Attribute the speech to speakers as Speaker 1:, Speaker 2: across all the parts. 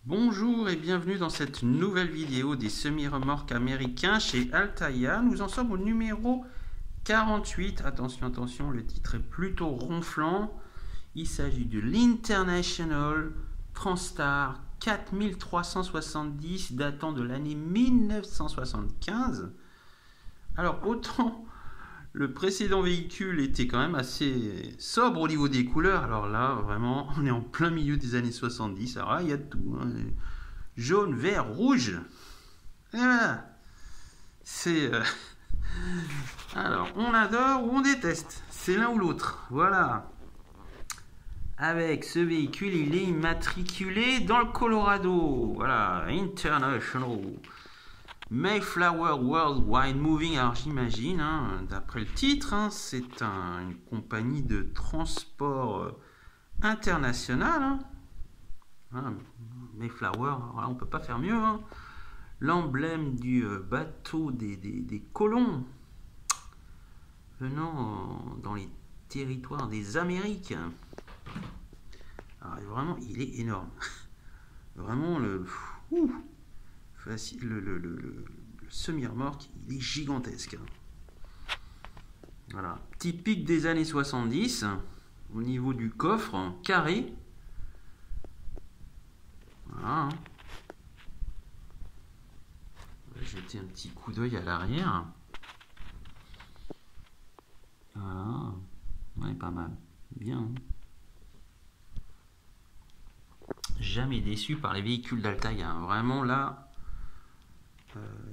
Speaker 1: Bonjour et bienvenue dans cette nouvelle vidéo des semi-remorques américains chez Altaïa. Nous en sommes au numéro 48. Attention, attention, le titre est plutôt ronflant. Il s'agit de l'International Transstar 4370 datant de l'année 1975. Alors autant le précédent véhicule était quand même assez sobre au niveau des couleurs. Alors là, vraiment, on est en plein milieu des années 70. Alors là, il y a de tout. Hein. Jaune, vert, rouge. Et voilà. C'est... Alors, on adore ou on déteste. C'est l'un ou l'autre. Voilà. Avec ce véhicule, il est immatriculé dans le Colorado. Voilà. International. Mayflower Worldwide Moving, alors j'imagine, hein, d'après le titre, hein, c'est une compagnie de transport international. Hein. Voilà, Mayflower, alors là, on ne peut pas faire mieux. Hein. L'emblème du bateau des colons venant dans les territoires des Amériques. Alors vraiment, il est énorme. Vraiment, le semi-remorque, il est gigantesque. Voilà. Typique des années 70, au niveau du coffre, carré. Voilà. On va jeter un petit coup d'œil à l'arrière. Voilà. Ouais, pas mal. Bien. Jamais déçu par les véhicules d'Altaïa. Hein. Vraiment, là,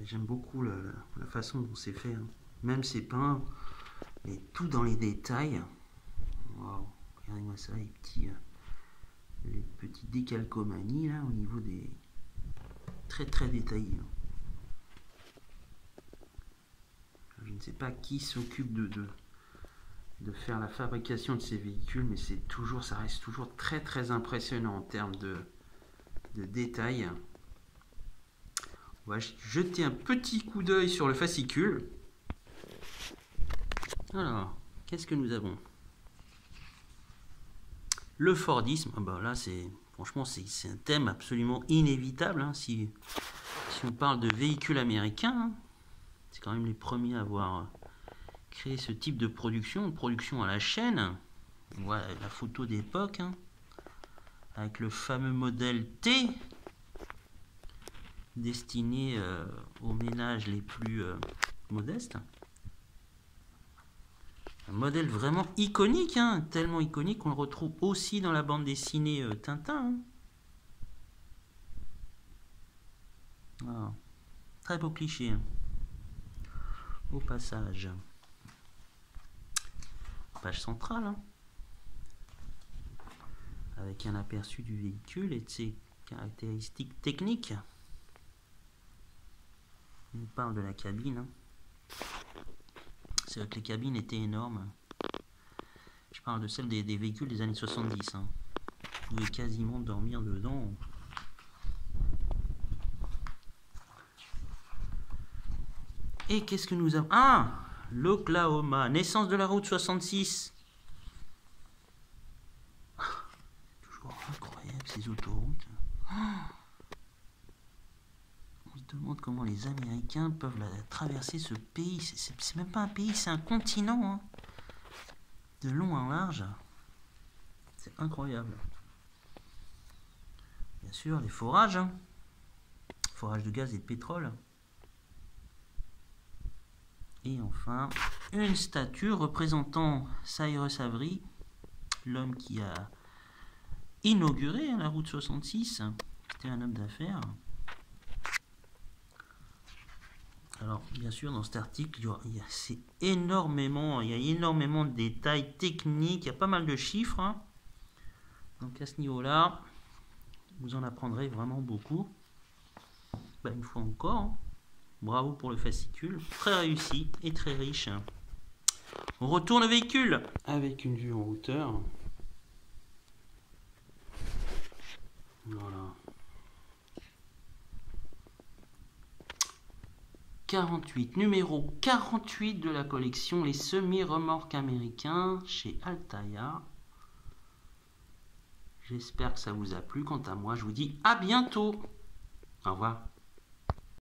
Speaker 1: j'aime beaucoup la façon dont c'est fait. Hein. Même c'est peint, mais tout dans les détails. Wow. Regardez-moi ça, les petits décalcomanies là au niveau des très détaillés. Je ne sais pas qui s'occupe de faire la fabrication de ces véhicules, mais ça reste toujours très impressionnant en termes de détails. On va jeter un petit coup d'œil sur le fascicule. Alors, qu'est-ce que nous avons? Le Fordisme, ah bah là franchement c'est un thème absolument inévitable. Hein, si on parle de véhicules américains, hein, c'est quand même les premiers à avoir créé ce type de production à la chaîne. Voilà la photo d'époque, hein, avec le fameux modèle T, destiné aux ménages les plus modestes. Un modèle vraiment iconique, hein, tellement iconique qu'on le retrouve aussi dans la bande dessinée Tintin. Hein. Ah, très beau cliché. Hein. Au passage. Page centrale. Hein. Avec un aperçu du véhicule et de ses caractéristiques techniques. On parle de la cabine. Hein. C'est vrai que les cabines étaient énormes. Je parle de celles des véhicules des années 70. Hein. Vous pouvez quasiment dormir dedans. Et qu'est-ce que nous avons? Ah, l'Oklahoma, naissance de la route 66. Toujours incroyable ces autoroutes. On se demande comment les Américains peuvent traverser ce pays. C'est même pas un pays, c'est un continent. Hein. De long en large. C'est incroyable. Bien sûr, les forages. Hein. Forage de gaz et de pétrole. Et enfin, une statue représentant Cyrus Avery, l'homme qui a inauguré la route 66. C'était un homme d'affaires. Alors, bien sûr, dans cet article, il y a énormément de détails techniques, il y a pas mal de chiffres. Hein. Donc, à ce niveau-là, vous en apprendrez vraiment beaucoup. Ben, une fois encore, hein. Bravo pour le fascicule, très réussi et très riche. On retourne au véhicule avec une vue en hauteur. Voilà. 48, numéro 48 de la collection Les semi-remorques américains chez Altaïa. J'espère que ça vous a plu. Quant à moi, je vous dis à bientôt. Au revoir.